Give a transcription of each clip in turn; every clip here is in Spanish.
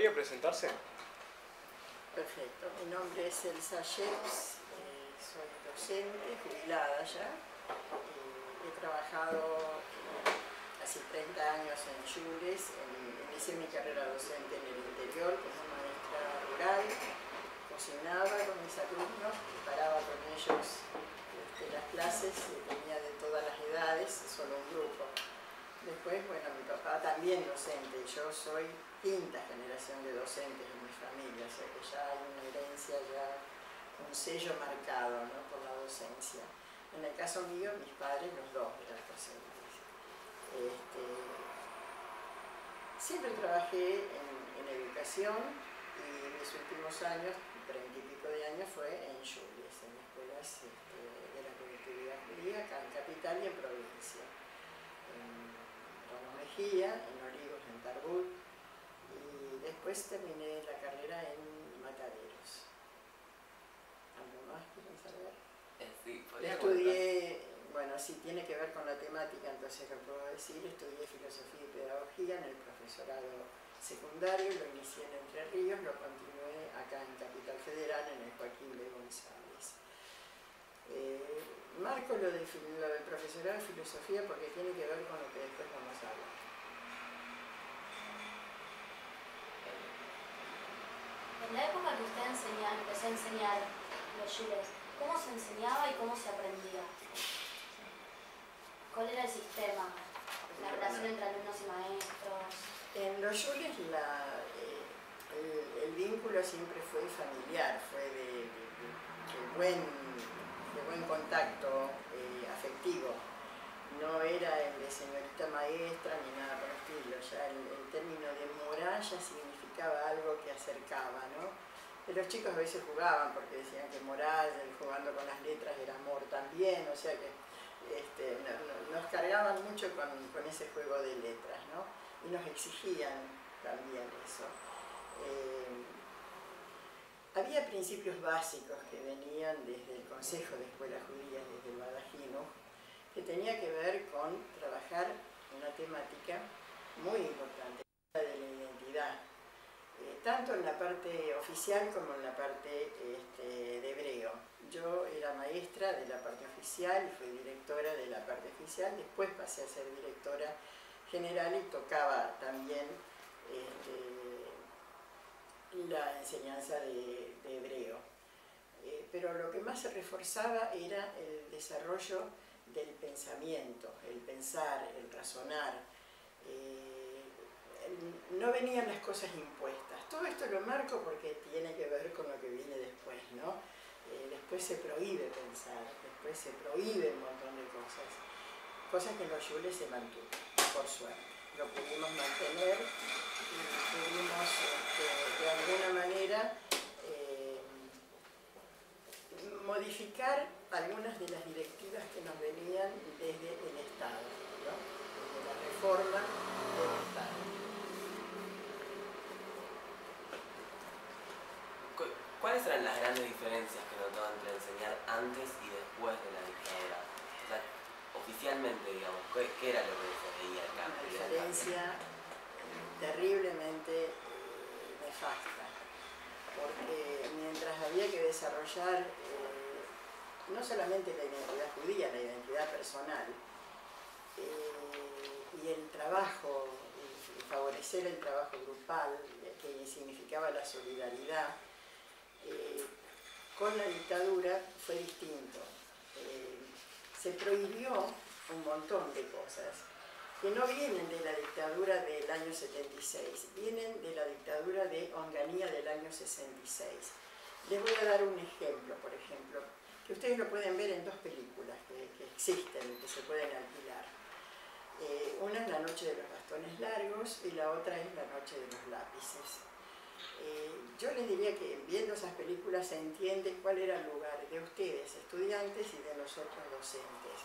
¿Podría presentarse? Perfecto, mi nombre es Elsa Sheps, soy docente, jubilada ya. He trabajado casi 30 años en Jules, inicié mi carrera docente en el interior como maestra rural, cocinaba con mis alumnos, preparaba con ellos las clases, tenía de todas las edades, solo un grupo. Después, bueno, mi papá también docente, yo soy quinta generación de docentes en mi familia, o sea que ya hay una herencia, ya un sello marcado, ¿no?, por la docencia. En el caso mío, mis padres, los dos eran docentes. Siempre trabajé en educación y mis últimos años, 30 y pico de años, fue en Jules, en escuelas de la colectividad judía, acá en Capital y en provincia. Ramos Mejía, en Olivos, en Tarbut, y después terminé la carrera en Mataderos. ¿Algo más quieren saber? Sí, estudié, bueno, sí tiene que ver con la temática, entonces lo puedo decir, estudié filosofía y pedagogía en el profesorado secundario, lo inicié en Entre Ríos, lo continué acá en Capital Federal, en el Joaquín B. González. Marco lo del profesorado de filosofía porque tiene que ver con lo que después vamos a hablar. En la época que usted empezó a enseñar los Jules, ¿cómo se enseñaba y cómo se aprendía? ¿Cuál era el sistema? La relación entre alumnos y maestros. En los Jules el vínculo siempre fue familiar, fue de buen contacto afectivo. No era el de señorita maestra ni nada por el estilo, ya el término de moral ya significaba algo que acercaba, ¿no? Los chicos a veces jugaban porque decían que moral, jugando con las letras, era amor también, o sea que nos cargaban mucho con ese juego de letras, ¿no? Y nos exigían también eso. Había principios básicos que venían desde el Consejo de Escuelas Judías, desde el Badajino, que tenía que ver con trabajar una temática muy importante, la de la identidad, tanto en la parte oficial como en la parte de hebreo. Yo era maestra de la parte oficial y fui directora de la parte oficial, después pasé a ser directora general y tocaba también la enseñanza de hebreo. Pero lo que más se reforzaba era el desarrollo del pensamiento, el pensar, el razonar. No venían las cosas impuestas. Todo esto lo marco porque tiene que ver con lo que viene después, ¿no? Después se prohíbe pensar, después se prohíbe un montón de cosas que en los Jules se mantuvo, por suerte. Lo pudimos mantener y pudimos de alguna manera modificar algunas de las directivas que nos venían desde el Estado, ¿no? Desde la reforma del Estado. ¿Cuáles eran las grandes diferencias que notaba entre enseñar antes y después de la dictadura? O sea, oficialmente, digamos, ¿qué era lo que se veía el cambio? Una diferencia terriblemente nefasta, porque mientras había que desarrollar no solamente la identidad judía, la identidad personal, y el trabajo, y favorecer el trabajo grupal, que significaba la solidaridad, con la dictadura fue distinto. Se prohibió un montón de cosas que no vienen de la dictadura del año 76, vienen de la dictadura de Onganía del año 66. Les voy a dar un ejemplo, por ejemplo, que ustedes lo pueden ver en dos películas que existen y que se pueden alquilar. Una es La Noche de los Bastones Largos y la otra es La Noche de los Lápices. Yo les diría que viendo esas películas se entiende cuál era el lugar de ustedes, estudiantes, y de nosotros, docentes.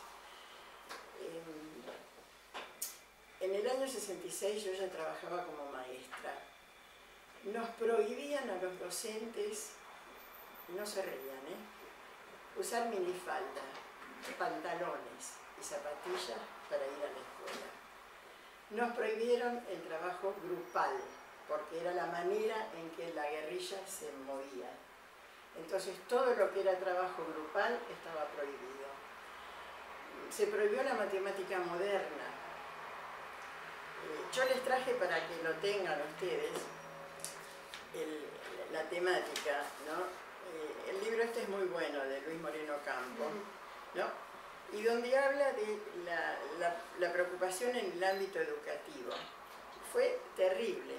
En el año 66 yo ya trabajaba como maestra. Nos prohibían a los docentes, no se reían, usar minifalda, pantalones y zapatillas para ir a la escuela. Nos prohibieron el trabajo grupal, porque era la manera en que la guerrilla se movía. Entonces todo lo que era trabajo grupal estaba prohibido. Se prohibió la matemática moderna. Yo les traje para que lo tengan ustedes, la temática, ¿no? El libro este es muy bueno, de Luis Moreno Campo, ¿no? Y donde habla de la preocupación en el ámbito educativo. Fue terrible.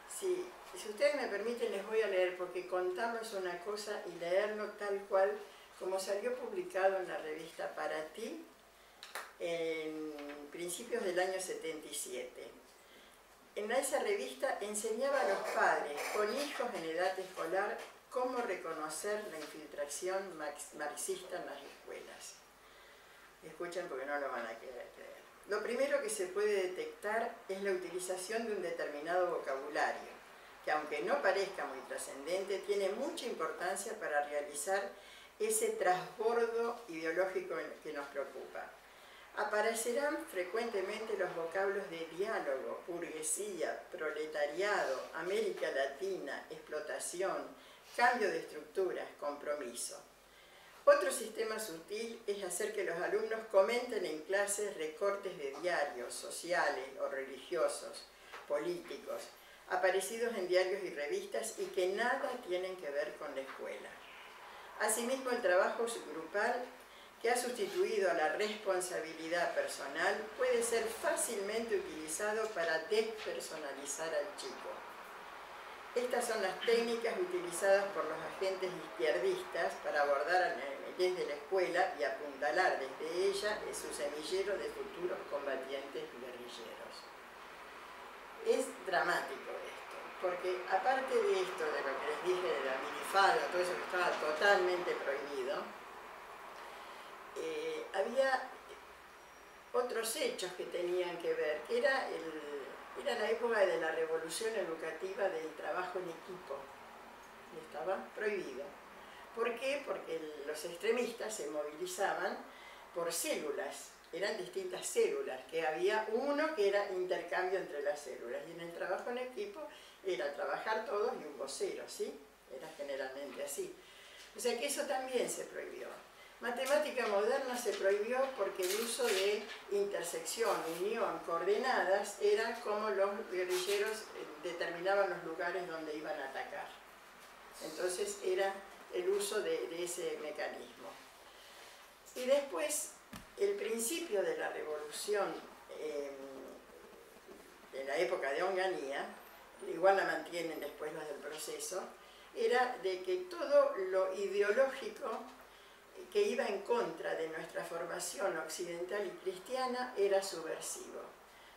Si ustedes me permiten, les voy a leer, porque contarlo es una cosa y leerlo tal cual como salió publicado en la revista Para Ti en principios del año 77. En esa revista enseñaba a los padres con hijos en edad escolar cómo reconocer la infiltración marxista en las escuelas. Escuchen porque no lo van a querer creer. Lo primero que se puede detectar es la utilización de un determinado vocabulario, que aunque no parezca muy trascendente, tiene mucha importancia para realizar ese trasbordo ideológico que nos preocupa. Aparecerán frecuentemente los vocablos de diálogo, burguesía, proletariado, América Latina, explotación, cambio de estructuras, compromiso. Otro sistema sutil es hacer que los alumnos comenten en clases recortes de diarios sociales o religiosos, políticos, aparecidos en diarios y revistas y que nada tienen que ver con la escuela. Asimismo, el trabajo grupal, que ha sustituido a la responsabilidad personal, puede ser fácilmente utilizado para despersonalizar al chico. Estas son las técnicas utilizadas por los agentes izquierdistas para abordar desde la escuela y apuntalar desde ella su semillero de futuros combatientes guerrilleros. Es dramático esto, porque aparte de esto, de lo que les dije de la minifalda, todo eso que estaba totalmente prohibido, había otros hechos que tenían que ver, que era la época de la revolución educativa del trabajo en equipo, y estaba prohibido. ¿Por qué? Porque los extremistas se movilizaban por células, eran distintas células, que había uno que era intercambio entre las células, y en el trabajo en equipo era trabajar todos y un vocero, ¿sí? Era generalmente así. O sea que eso también se prohibió. Matemática moderna se prohibió porque el uso de intersección, unión, coordenadas, era como los guerrilleros determinaban los lugares donde iban a atacar. Entonces era el uso de ese mecanismo. Y después, el principio de la revolución de la época de Onganía, igual la mantienen después los del proceso, era de que todo lo ideológico que iba en contra de nuestra formación occidental y cristiana era subversivo.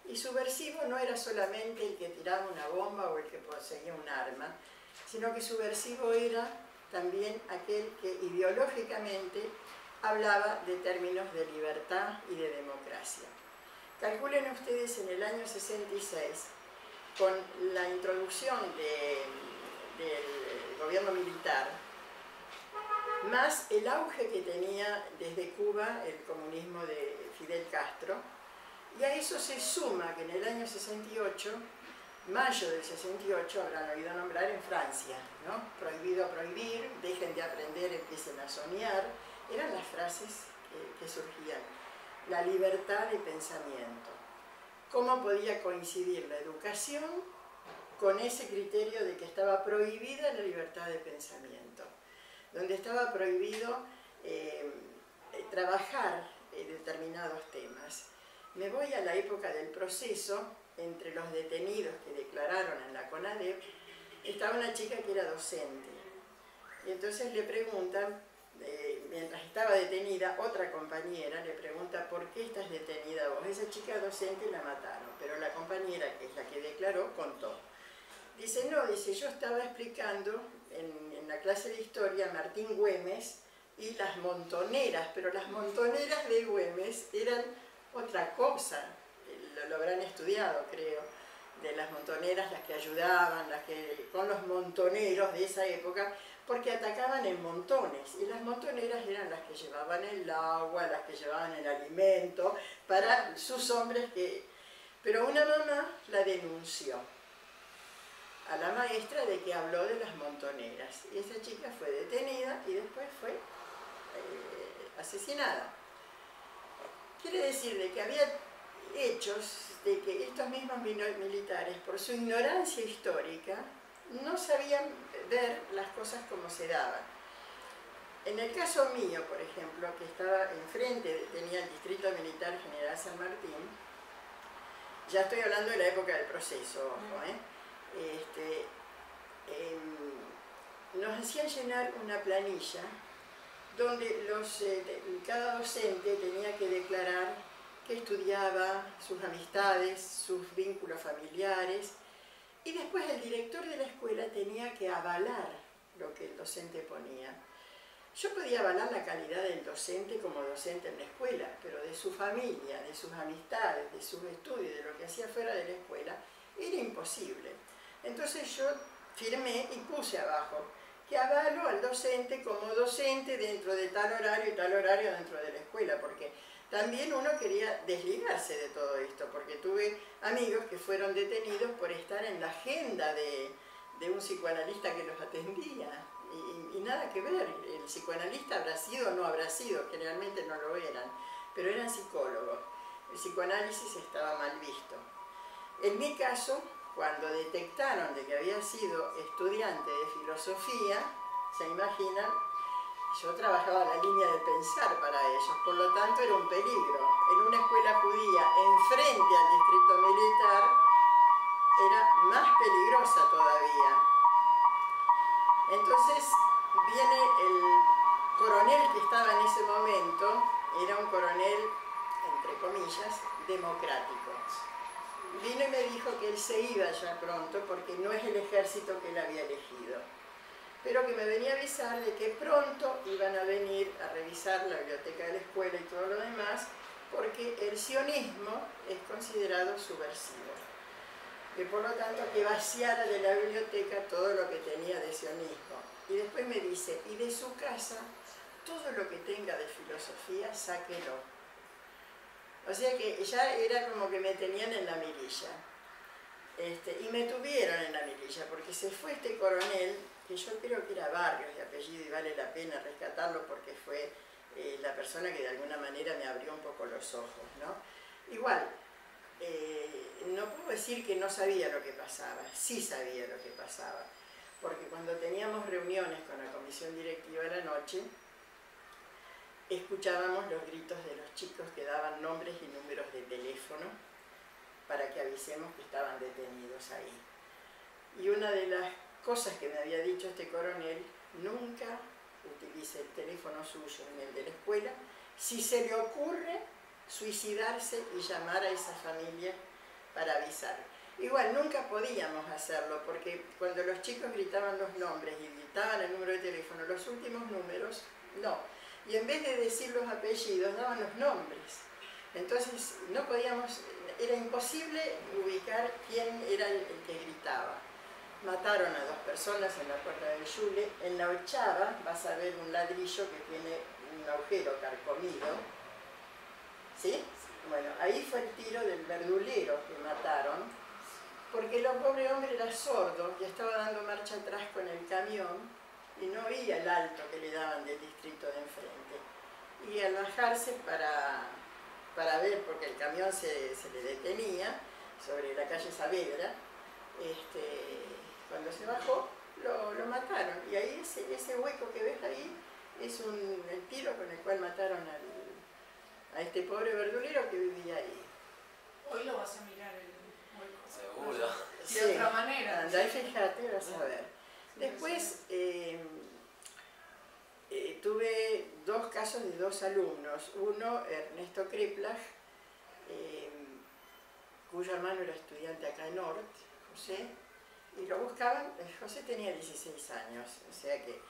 Y subversivo no era solamente el que tiraba una bomba o el que poseía un arma, sino que subversivo era también aquel que ideológicamente hablaba de términos de libertad y de democracia. Calculen ustedes en el año 66, con la introducción del gobierno militar, más el auge que tenía desde Cuba el comunismo de Fidel Castro, y a eso se suma que en el año 68, mayo del 68, habrán oído nombrar en Francia, ¿no? Prohibido prohibir, dejen de aprender, empiecen a soñar, eran las frases que surgían. La libertad de pensamiento. ¿Cómo podía coincidir la educación con ese criterio de que estaba prohibida la libertad de pensamiento? Donde estaba prohibido trabajar determinados temas. Me voy a la época del proceso. Entre los detenidos que declararon en la CONADEP, estaba una chica que era docente. Y entonces le preguntan, mientras estaba detenida, otra compañera le pregunta, ¿por qué estás detenida vos? Esa chica docente la mataron, pero la compañera, que es la que declaró, contó. Dice, no, dice, yo estaba explicando en la clase de historia a Martín Güemes y las montoneras, pero las montoneras de Güemes eran otra cosa, lo habrán estudiado, creo, de las montoneras, las que ayudaban, con los montoneros de esa época, porque atacaban en montones, y las montoneras eran las que llevaban el agua, las que llevaban el alimento, para sus hombres que... Pero una mamá la denunció. a la maestra de que habló de las montoneras. Y esa chica fue detenida y después fue asesinada. Quiere decir de que había hechos de que estos mismos militares, por su ignorancia histórica, no sabían ver las cosas como se daban. En el caso mío, por ejemplo, que estaba enfrente, tenía el Distrito Militar General San Martín, ya estoy hablando de la época del proceso, ojo, nos hacían llenar una planilla donde cada docente tenía que declarar que estudiaba, sus amistades, sus vínculos familiares, y después el director de la escuela tenía que avalar lo que el docente ponía. Yo podía avalar la calidad del docente como docente en la escuela, pero de su familia, de sus amistades, de sus estudios, de lo que hacía fuera de la escuela, era imposible. Entonces yo firmé y puse abajo que avalo al docente como docente dentro de tal horario y tal horario dentro de la escuela, porque también uno quería desligarse de todo esto, porque tuve amigos que fueron detenidos por estar en la agenda de un psicoanalista que los atendía, y nada que ver, el psicoanalista habrá sido o no habrá sido, generalmente no lo eran, pero eran psicólogos, el psicoanálisis estaba mal visto. En mi caso, cuando detectaron de que había sido estudiante de filosofía, se imaginan, yo trabajaba la línea de pensar para ellos, por lo tanto era un peligro. En una escuela judía, enfrente al distrito militar, era más peligrosa todavía. Entonces viene el coronel que estaba en ese momento, era un coronel, entre comillas, democrático. Vino y me dijo que él se iba ya pronto porque no es el ejército que él había elegido, pero que me venía a avisar de que pronto iban a venir a revisar la biblioteca de la escuela y todo lo demás, porque el sionismo es considerado subversivo, que por lo tanto que vaciara de la biblioteca todo lo que tenía de sionismo. Y después me dice, y de su casa, todo lo que tenga de filosofía, sáquelo. O sea que ya era como que me tenían en la mirilla. Y me tuvieron en la mirilla, porque se fue este coronel, que yo creo que era Barrios de apellido, y vale la pena rescatarlo porque fue la persona que de alguna manera me abrió un poco los ojos, ¿no? Igual, no puedo decir que no sabía lo que pasaba, sí sabía lo que pasaba, porque cuando teníamos reuniones con la comisión directiva de la noche, escuchábamos los gritos de los chicos que daban nombres y números de teléfono para que avisemos que estaban detenidos ahí. Y una de las cosas que me había dicho este coronel, nunca utilice el teléfono suyo en el de la escuela, si se le ocurre suicidarse y llamar a esa familia para avisar. Igual nunca podíamos hacerlo porque cuando los chicos gritaban los nombres y gritaban el número de teléfono, los últimos números, no. Y en vez de decir los apellidos, daban los nombres. Entonces no podíamos, era imposible ubicar quién era el que gritaba. Mataron a 2 personas en la puerta del Yule. En la 8ª vas a ver un ladrillo que tiene un agujero carcomido. ¿Sí? Bueno, ahí fue el tiro del verdulero que mataron, porque el pobre hombre era sordo y estaba dando marcha atrás con el camión y no oía el alto que le daban del distrito de enfrente. Y al bajarse para ver, porque el camión se le detenía sobre la calle Saavedra, cuando se bajó lo mataron. Y ahí ese hueco que ves ahí es el tiro con el cual mataron a este pobre verdulero que vivía ahí. Hoy lo vas a mirar el hueco. Seguro. De otra manera. Anda y fíjate, vas a ver. Después tuve 2 casos de 2 alumnos. Uno, Ernesto Kreplach, cuyo hermano era estudiante acá en Ort, José, y lo buscaban. José tenía 16 años, o sea que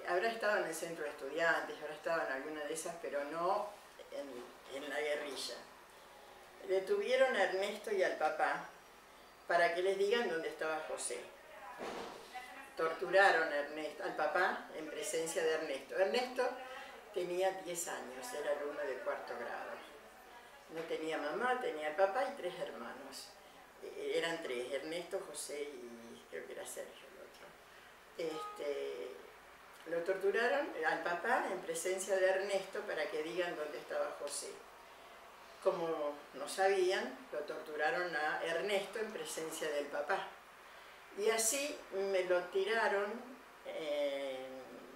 habrá estado en el centro de estudiantes, habrá estado en alguna de esas, pero no en la guerrilla. Detuvieron a Ernesto y al papá para que les digan dónde estaba José. Torturaron a al papá en presencia de Ernesto. Ernesto tenía 10 años, era alumno de 4º grado. No tenía mamá, tenía el papá y 3 hermanos. Eran 3, Ernesto, José y creo que era Sergio el otro. Lo torturaron al papá en presencia de Ernesto para que digan dónde estaba José. Como no sabían, lo torturaron a Ernesto en presencia del papá. Y así me lo tiraron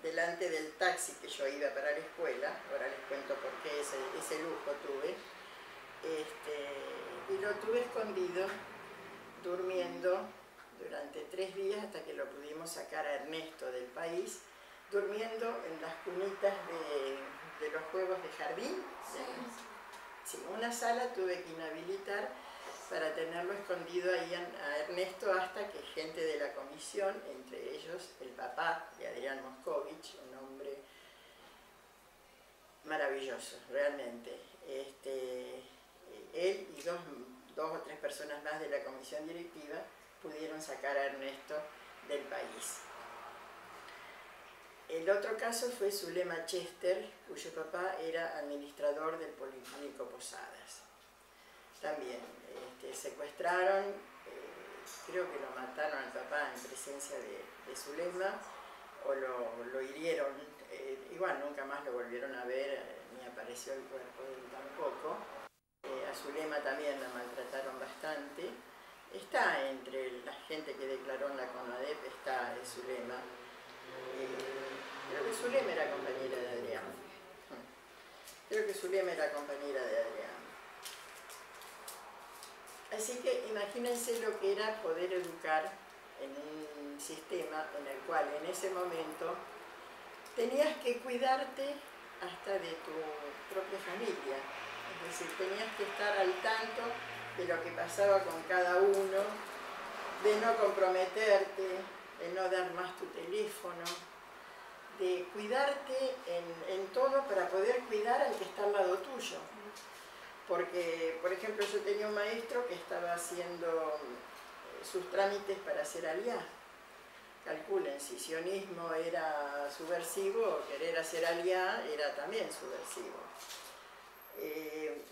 delante del taxi que yo iba para la escuela. Ahora les cuento por qué ese lujo tuve. Y lo tuve escondido, durmiendo durante 3 días hasta que lo pudimos sacar a Ernesto del país, durmiendo en las cunitas de los juegos de jardín. Sí, una sala tuve que inhabilitar para tenerlo escondido ahí a Ernesto hasta que gente de la comisión, entre ellos el papá de Adrián Moscovich, un hombre maravilloso, realmente. Él y dos o tres personas más de la comisión directiva pudieron sacar a Ernesto del país. El otro caso fue Zulema Chester, cuyo papá era administrador del Policlínico Posadas. También secuestraron, creo que lo mataron al papá en presencia de Zulema, o lo hirieron, igual nunca más lo volvieron a ver, ni apareció el cuerpo de él tampoco. A Zulema también la maltrataron bastante. Está entre la gente que declaró en la CONADEP, está Zulema. Creo que Zulema era compañera de Adrián. Creo que Zulema era compañera de Adrián. Así que imagínense lo que era poder educar en un sistema en el cual en ese momento tenías que cuidarte hasta de tu propia familia. Es decir, tenías que estar al tanto de lo que pasaba con cada uno, de no comprometerte, de no dar más tu teléfono, de cuidarte en todo para poder cuidar al que está al lado tuyo. Porque, por ejemplo, yo tenía un maestro que estaba haciendo sus trámites para ser aliá. Calculen, si sionismo era subversivo, querer hacer aliá era también subversivo.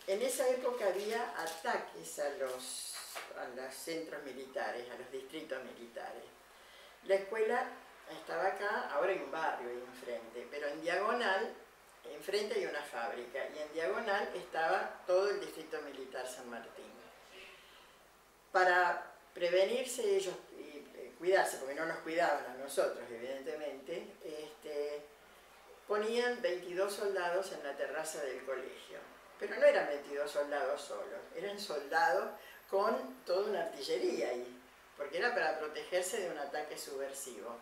En esa época había ataques a los centros militares, a los distritos militares. La escuela estaba acá, ahora hay un barrio ahí enfrente, pero en diagonal, enfrente hay una fábrica, y en diagonal estaba todo el distrito militar San Martín. Para prevenirse ellos y cuidarse, porque no nos cuidaban a nosotros, evidentemente, ponían 22 soldados en la terraza del colegio. Pero no eran 22 soldados solos, eran soldados con toda una artillería ahí, porque era para protegerse de un ataque subversivo.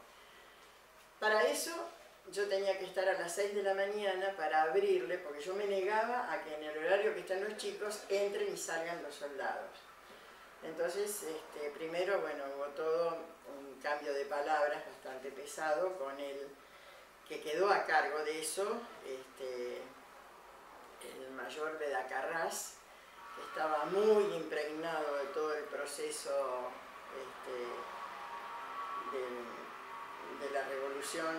Para eso yo tenía que estar a las 6 de la mañana para abrirle, porque yo me negaba a que en el horario que están los chicos entren y salgan los soldados. Entonces, primero, bueno, hubo todo un cambio de palabras bastante pesado con el que quedó a cargo de eso, el mayor Bedacarrás, que estaba muy impregnado de todo el proceso de la revolución,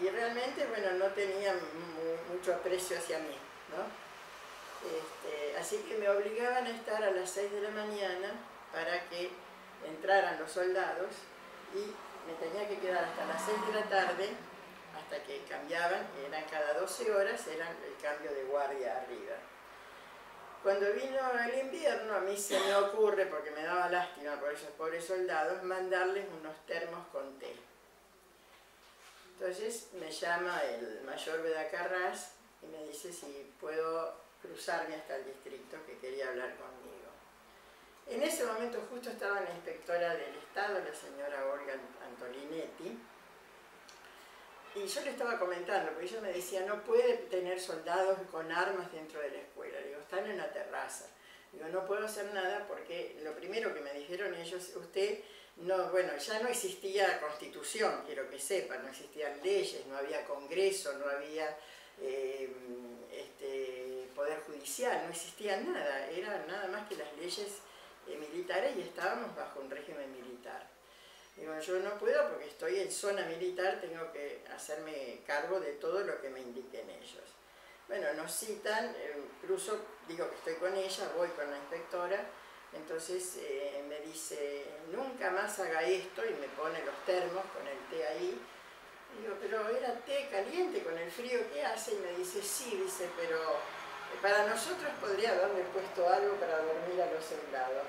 y realmente, bueno, no tenía mucho aprecio hacia mí, ¿no? Así que me obligaban a estar a las 6 de la mañana para que entraran los soldados, y me tenía que quedar hasta las 6 de la tarde, hasta que cambiaban, eran cada 12 horas, era el cambio de guardia arriba. Cuando vino el invierno, a mí se me ocurre, porque me daba lástima por esos pobres soldados, mandarles unos termos con té. Entonces me llama el mayor Bedacarrás y me dice si puedo cruzarme hasta el distrito, que quería hablar conmigo. En ese momento justo estaba la inspectora del Estado, la señora Olga Antolinetti, y yo le estaba comentando, porque ella me decía, no puede tener soldados con armas dentro de la escuela. Le digo, están en la terraza. Digo, no puedo hacer nada porque lo primero que me dijeron ellos, usted, no, bueno, ya no existía constitución, quiero que sepan, no existían leyes, no había congreso, no había poder judicial, no existía nada, eran nada más que las leyes militares y estábamos bajo un régimen militar. Digo, yo no puedo porque estoy en zona militar, tengo que hacerme cargo de todo lo que me indiquen ellos. Bueno, nos citan, cruzo, digo que estoy con ella, voy con la inspectora, Entonces me dice, nunca más haga esto, y me pone los termos con el té ahí. Y digo, pero era té caliente con el frío que hace, y me dice, sí, dice, pero para nosotros podría haberle puesto algo para dormir a los soldados.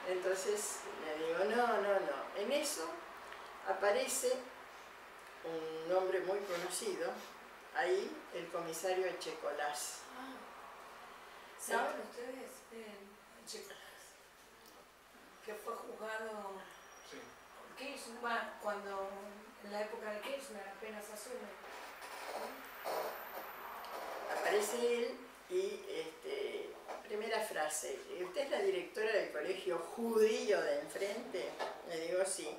Entonces le digo, no. En eso aparece un nombre muy conocido, ahí el comisario Echecolás. ¿Saben ustedes que fue juzgado por Kirchner, cuando en la época de Kirchner apenas asume? Aparece él y primera frase, ¿usted es la directora del colegio judío de enfrente? Le digo, sí.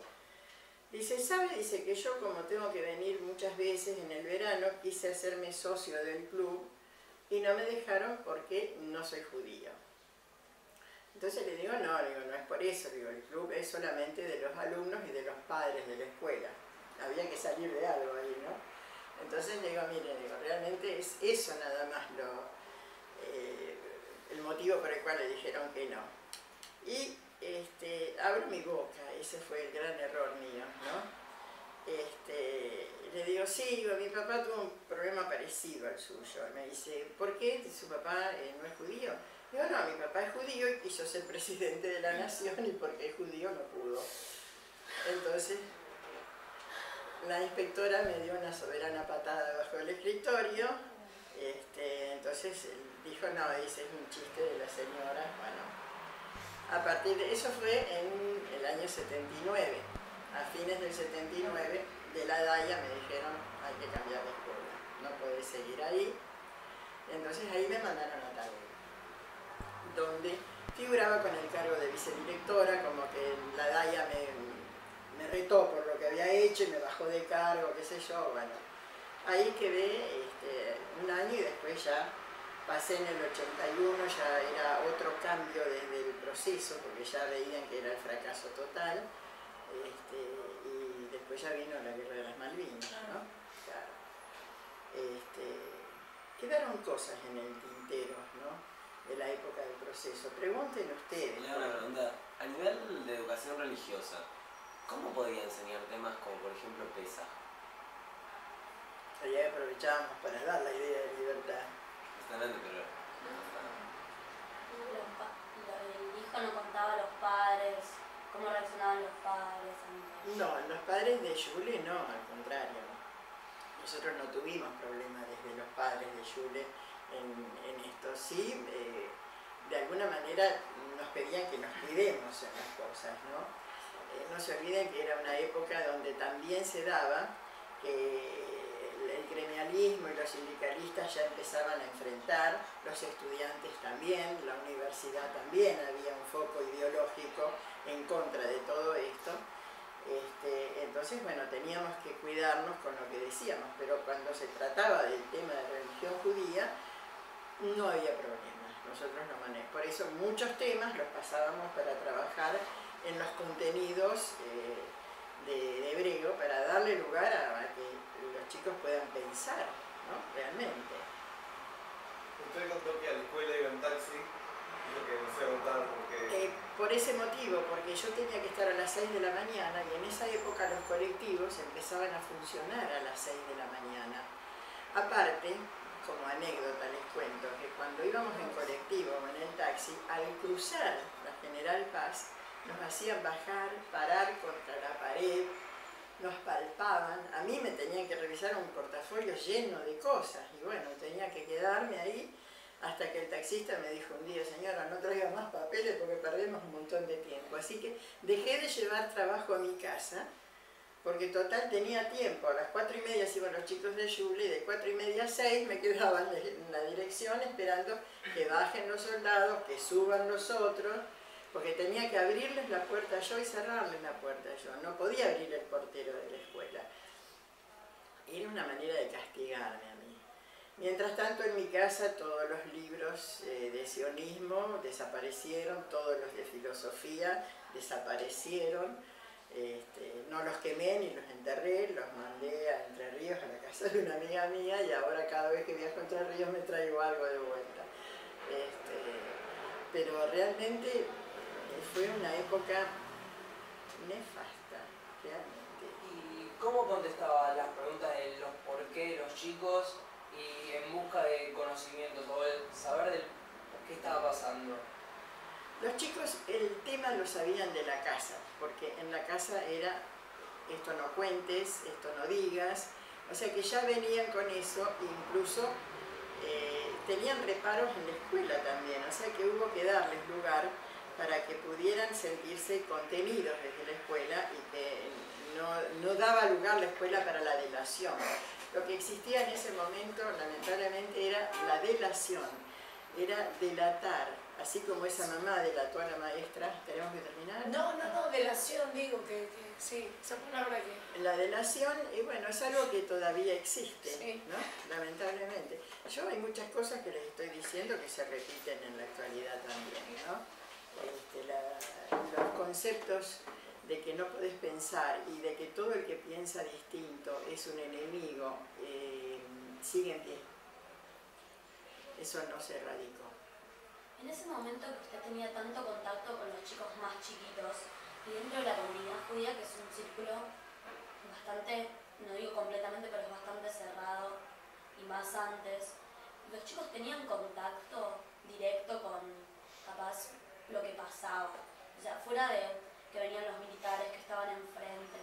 Dice, ¿sabe? Dice que yo, como tengo que venir muchas veces en el verano, quise hacerme socio del club y no me dejaron porque no soy judío. Entonces le digo, no es por eso, digo, el club es solamente de los alumnos y de los padres de la escuela. Había que salir de algo ahí, ¿no? Entonces le digo, mire, realmente es eso nada más el motivo por el cual le dijeron que no. Y abro mi boca, ese fue el gran error mío, ¿no? Le digo, sí, digo, mi papá tuvo un problema parecido al suyo. Me dice, ¿por qué? ¿Su papá no es judío? Digo, no, mi papá es judío y quiso ser presidente de la nación, y porque es judío no pudo. Entonces, la inspectora me dio una soberana patada debajo del escritorio. Entonces dijo, no, dice, es un chiste de la señora. Bueno, a partir de eso fue en el año 79. A fines del 79, de la DAIA me dijeron, hay que cambiar de escuela, no podés seguir ahí. Entonces ahí me mandaron a Talleres, donde figuraba con el cargo de vicedirectora, como que la DAIA me retó por lo que había hecho y me bajó de cargo, qué sé yo. Bueno, ahí quedé un año y después ya pasé en el 81, ya era otro cambio desde el proceso, porque ya veían que era el fracaso total. Y después ya vino la guerra de las Malvinas, ¿no? Claro. Quedaron cosas en el tintero, ¿no? De la época del proceso. Pregunten ustedes. Le hago una pregunta. A nivel de educación religiosa, ¿cómo podía enseñar temas como, por ejemplo, Pesaj? Ahí aprovechábamos para dar la idea de libertad. Justamente, pero... El hijo no contaba a los padres, cómo reaccionaban los padres. No, los padres de Yule no, al contrario. Nosotros no tuvimos problemas desde los padres de Yule en esto. Sí, de alguna manera nos pedían que nos cuidemos en las cosas, ¿no? No se olviden que era una época donde también se daba que el gremialismo y los sindicalistas ya empezaban a enfrentar, los estudiantes también, la universidad también, había un foco ideológico en contra de todo esto. Entonces, bueno, teníamos que cuidarnos con lo que decíamos, pero cuando se trataba del tema de religión judía, no había problemas, nosotros no manejamos. Por eso muchos temas los pasábamos para trabajar en los contenidos de hebreo, para darle lugar a que los chicos puedan pensar, ¿no? Realmente. Usted contó que a la escuela iba en taxi, lo que no sé contar porque... Por ese motivo, porque yo tenía que estar a las 6 de la mañana y en esa época los colectivos empezaban a funcionar a las 6 de la mañana. Aparte, como anécdota les cuento, que cuando íbamos en colectivo o en el taxi, al cruzar la General Paz, nos hacían bajar, parar contra la pared, nos palpaban. A mí me tenían que revisar un portafolio lleno de cosas y bueno, tenía que quedarme ahí hasta que el taxista me dijo un día, señora, no traiga más papeles porque perdemos un montón de tiempo. Así que dejé de llevar trabajo a mi casa, porque total tenía tiempo. A las 4:30 se iban los chicos de Yule y de 4:30 a 6 me quedaban en la dirección esperando que bajen los soldados, que suban los otros, porque tenía que abrirles la puerta yo y cerrarles la puerta yo. No podía abrir el portero de la escuela. Era una manera de castigarme a mí. Mientras tanto, en mi casa todos los libros de sionismo desaparecieron, todos los de filosofía desaparecieron. No los quemé ni los enterré, los mandé a Entre Ríos, a la casa de una amiga mía, y ahora cada vez que viajo a Entre Ríos me traigo algo de vuelta. pero realmente fue una época nefasta, realmente. ¿Y cómo contestaba las preguntas de los por qué los chicos y en busca de conocimientos o el saber del qué estaba pasando? Los chicos el tema lo sabían de la casa, porque en la casa era esto no cuentes, esto no digas, o sea que ya venían con eso, incluso tenían reparos en la escuela también, o sea que hubo que darles lugar para que pudieran sentirse contenidos desde la escuela y que no daba lugar la escuela para la delación. Lo que existía en ese momento, lamentablemente, era la delación, era delatar, así como esa mamá delató a la maestra. ¿Tenemos que terminar? No, delación, digo que sí, esa palabra que... La delación, y bueno, es algo que todavía existe, sí, ¿no? Lamentablemente. Yo hay muchas cosas que les estoy diciendo que se repiten en la actualidad también, ¿no? Los conceptos de que no podés pensar y de que todo el que piensa distinto es un enemigo, sigue en pie. Eso no se erradicó. En ese momento que usted tenía tanto contacto con los chicos más chiquitos y dentro de la comunidad judía, que es un círculo bastante, no digo completamente, pero es bastante cerrado, y más antes, los chicos tenían contacto directo con capaz lo que pasaba, o sea, fuera de que venían los militares que estaban enfrente,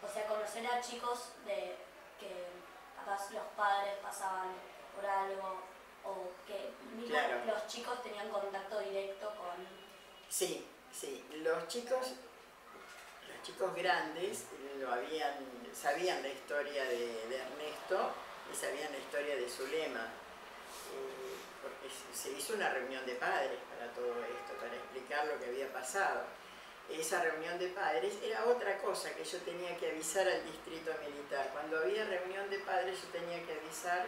o sea, conocer a chicos de que capaz los padres pasaban por algo, o que Claro. los chicos tenían contacto directo con... Sí, los chicos grandes sabían la historia de Ernesto y sabían la historia de Zulema, porque se hizo una reunión de padres para todo esto, para explicar lo que había pasado. Esa reunión de padres era otra cosa que yo tenía que avisar al distrito militar. Cuando había reunión de padres yo tenía que avisar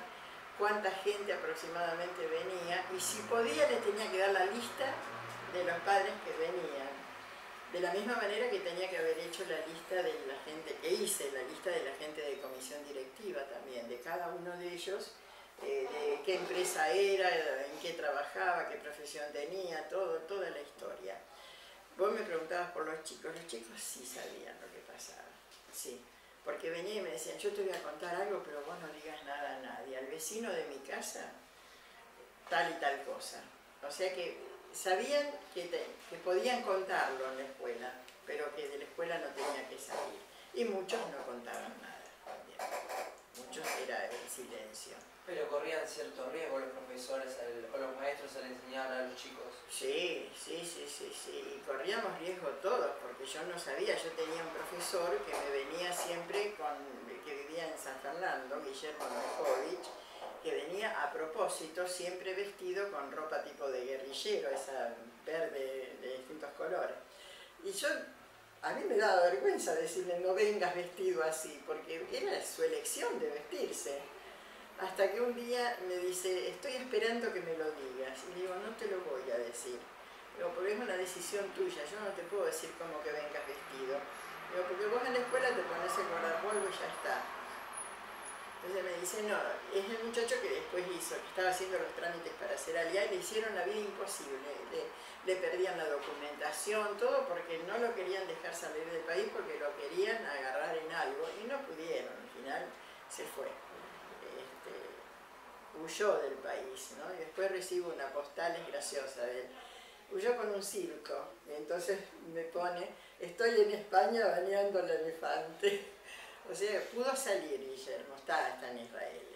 cuánta gente aproximadamente venía y si podía le tenía que dar la lista de los padres que venían. De la misma manera que tenía que haber hecho la lista de la gente, la lista de la gente de comisión directiva también, de cada uno de ellos, de qué empresa era, en qué trabajaba, qué profesión tenía, toda la historia. Vos me preguntabas por los chicos sí sabían lo que pasaba, sí. Porque venían y me decían, yo te voy a contar algo, pero vos no digas nada a nadie. Al vecino de mi casa, tal y tal cosa. O sea que sabían que podían contarlo en la escuela, pero que de la escuela no tenía que salir. Y muchos no contaban nada también. Muchos era el silencio. Pero corrían cierto riesgo los profesores o los maestros al enseñar a los chicos. Sí. Y corríamos riesgo todos, porque yo no sabía. Yo tenía un profesor que me venía siempre que vivía en San Fernando, Guillermo Mejovich, que venía a propósito siempre vestido con ropa tipo de guerrillero, esa verde de distintos colores. Y a mí me daba vergüenza decirle no vengas vestido así, porque era su elección de vestirse. Hasta que un día me dice, estoy esperando que me lo digas. Y digo, no te lo voy a decir. Digo, porque es una decisión tuya, yo no te puedo decir cómo que vengas vestido. Digo, porque vos en la escuela te pones el guardapolvo y ya está. Entonces me dice, no, es el muchacho que después que estaba haciendo los trámites para hacer aliá, y le hicieron la vida imposible. Le perdían la documentación, todo porque no lo querían dejar salir del país, porque lo querían agarrar en algo y no pudieron, al final se fue. Huyó del país, ¿no? Y después recibo una postal, es graciosa, de él. Huyó con un circo, y entonces me pone, estoy en España bañando al elefante. O sea, pudo salir Guillermo, está en Israel.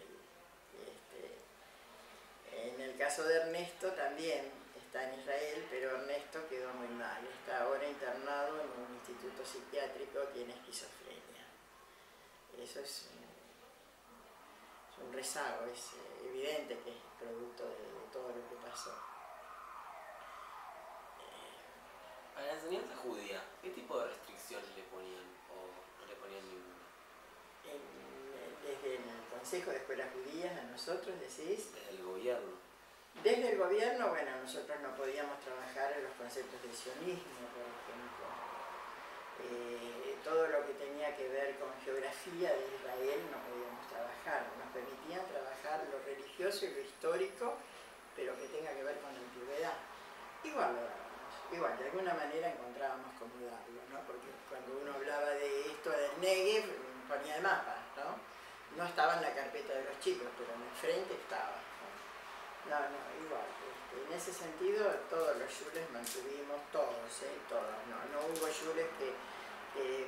En el caso de Ernesto también está en Israel, pero Ernesto quedó muy mal. Está ahora internado en un instituto psiquiátrico, tiene esquizofrenia. Eso es un rezago, es evidente que es producto de todo lo que pasó. A la enseñanza judía, ¿qué tipo de restricciones le ponían o no le ponían ninguna? Desde el Consejo de Escuelas Judías a nosotros, decís. Desde el gobierno. Desde el gobierno, bueno, nosotros no podíamos trabajar en los conceptos del sionismo, por ejemplo. Todo lo que tenía que ver con geografía de Israel no podíamos trabajar. Nos permitían trabajar lo religioso y lo histórico, pero que tenga que ver con la antigüedad. Igual lo igual, de alguna manera encontrábamos cómo darlo, ¿no? Porque cuando uno hablaba de esto del Negev, ponía el mapa, ¿no? No estaba en la carpeta de los chicos, pero en el frente estaba, ¿no? No, igual. En ese sentido, todos los shules mantuvimos, todos, todos. No hubo shules que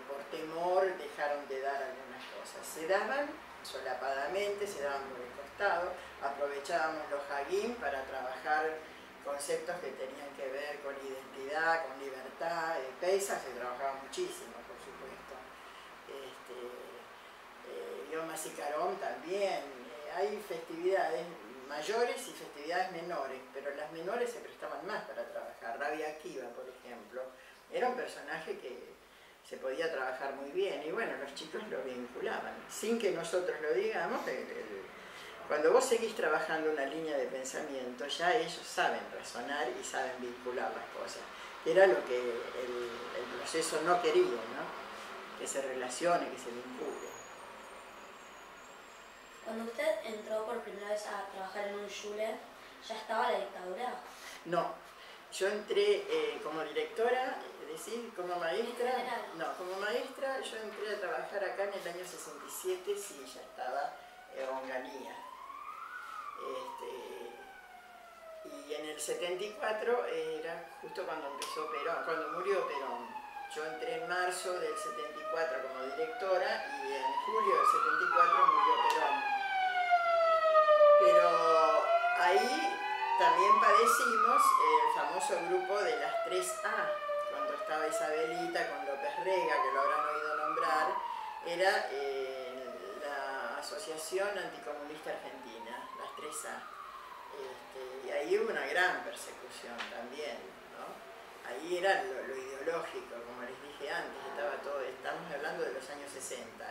por temor dejaron de dar algunas cosas. Se daban solapadamente, se daban por el costado, aprovechábamos los hagim para trabajar conceptos que tenían que ver con identidad, con libertad. Pesach se trabajaba muchísimo, por supuesto. Yom HaZikaron también. Hay festividades mayores y festividades menores, pero las menores se prestaban más para trabajar. Rabbi Akiva, por ejemplo, era un personaje que se podía trabajar muy bien, y bueno, los chicos lo vinculaban, sin que nosotros lo digamos. Cuando vos seguís trabajando una línea de pensamiento, ya ellos saben razonar y saben vincular las cosas, que era lo que el proceso no quería, ¿no? Que se relacione, que se vincule. Cuando usted entró por primera vez a trabajar en un shule, ¿ya estaba la dictadura? No, yo entré como directora, es decir, como maestra. No, como maestra yo entré a trabajar acá en el año 67, sí, ya estaba Onganía. Y en el 74 era justo cuando empezó Perón, cuando murió Perón. Yo entré en marzo del 74 como directora y en julio del 74 murió Perón. Pero ahí también padecimos el famoso grupo de las 3A, cuando estaba Isabelita con López Rega, que lo habrán oído nombrar. Era la Asociación Anticomunista Argentina, las 3A. Y ahí hubo una gran persecución también, ¿no? Ahí era lo ideológico, como les dije antes, estaba todo, estamos hablando de los años 60,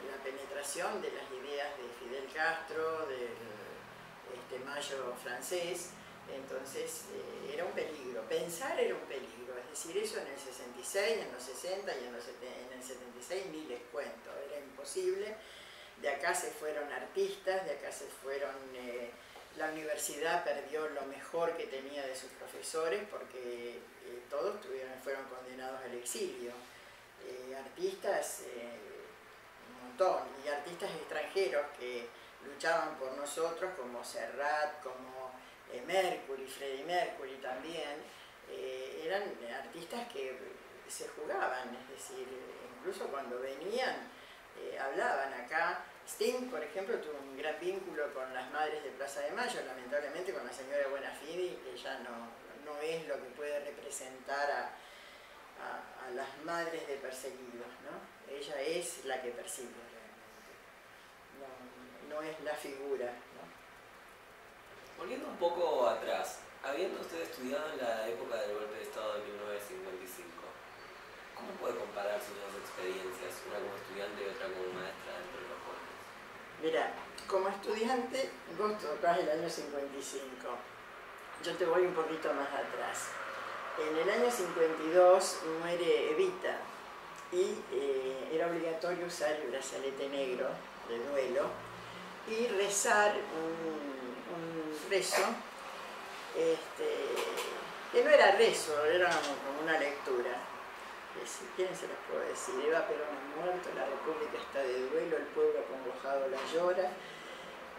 la penetración de las ideas de Fidel Castro, del Mayo francés. Entonces era un peligro, pensar era un peligro, es decir, eso en el 66, en los 60 y en el 76 ni les cuento, era imposible. De acá se fueron artistas, de acá se fueron, la universidad perdió lo mejor que tenía de sus profesores porque todos fueron condenados al exilio. Artistas, un montón, y artistas extranjeros que luchaban por nosotros, como Serrat, como Mercury, Freddie Mercury también, eran artistas que se jugaban, es decir, incluso cuando venían, hablaban acá. Sting, por ejemplo, tuvo un gran vínculo con las madres de Plaza de Mayo, lamentablemente con la señora Buenafini, que ya no es lo que puede representar a las madres de perseguidos, ¿no? Ella es la que persigue realmente, no es la figura, ¿no? Volviendo un poco atrás, habiendo usted estudiado en la época del golpe de Estado de 1955, ¿cómo puede comparar sus dos experiencias, una como estudiante y otra como maestra dentro de los jóvenes? Mira, como estudiante, vos tocás el año 55, yo te voy un poquito más atrás. En el año 52 muere Evita y era obligatorio usar el brazalete negro de duelo y rezar un rezo, que no era rezo, era como una lectura. ¿Quién se los puedo decir? Eva Perón ha muerto, la República está de duelo, el pueblo acongojado la llora.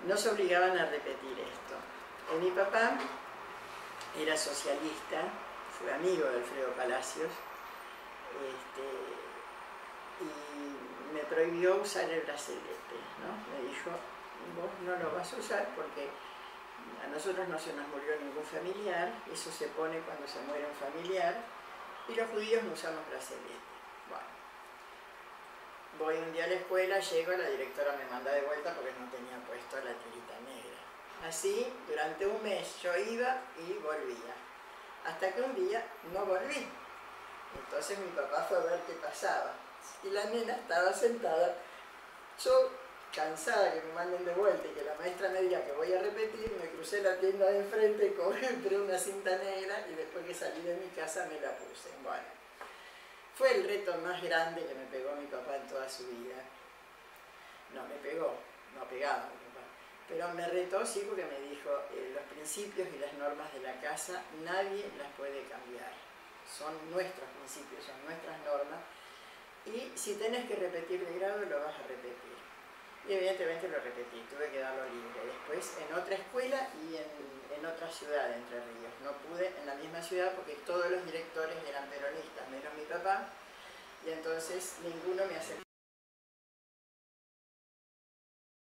Nos obligaban a repetir esto. Mi papá era socialista, fue amigo de Alfredo Palacios, y me prohibió usar el brazalete, ¿no? Me dijo, vos no lo vas a usar porque a nosotros no se nos murió ningún familiar, eso se pone cuando se muere un familiar, y los judíos no usamos brazalete. Bueno, voy un día a la escuela, llego, la directora me manda de vuelta porque no tenía puesto la tirita negra. Así, durante un mes yo iba y volvía, hasta que un día no volví. Entonces mi papá fue a ver qué pasaba, y la nena estaba sentada. Yo, cansada que me manden de vuelta y que la maestra me diga que voy a repetir, me crucé la tienda de enfrente, compré una cinta negra y después que salí de mi casa me la puse. Bueno, fue el reto más grande que me pegó mi papá en toda su vida. No me pegó, no pegaba mi papá, Pero me retó, sí, porque me dijo, los principios y las normas de la casa nadie las puede cambiar. Son nuestros principios, son nuestras normas. Y si tenés que repetir de grado, lo vas a repetir. Y evidentemente lo repetí, tuve que darlo libre. Después en otra escuela y en otra ciudad de Entre Ríos. No pude en la misma ciudad porque todos los directores eran peronistas, menos mi papá. Y entonces ninguno me aceptó.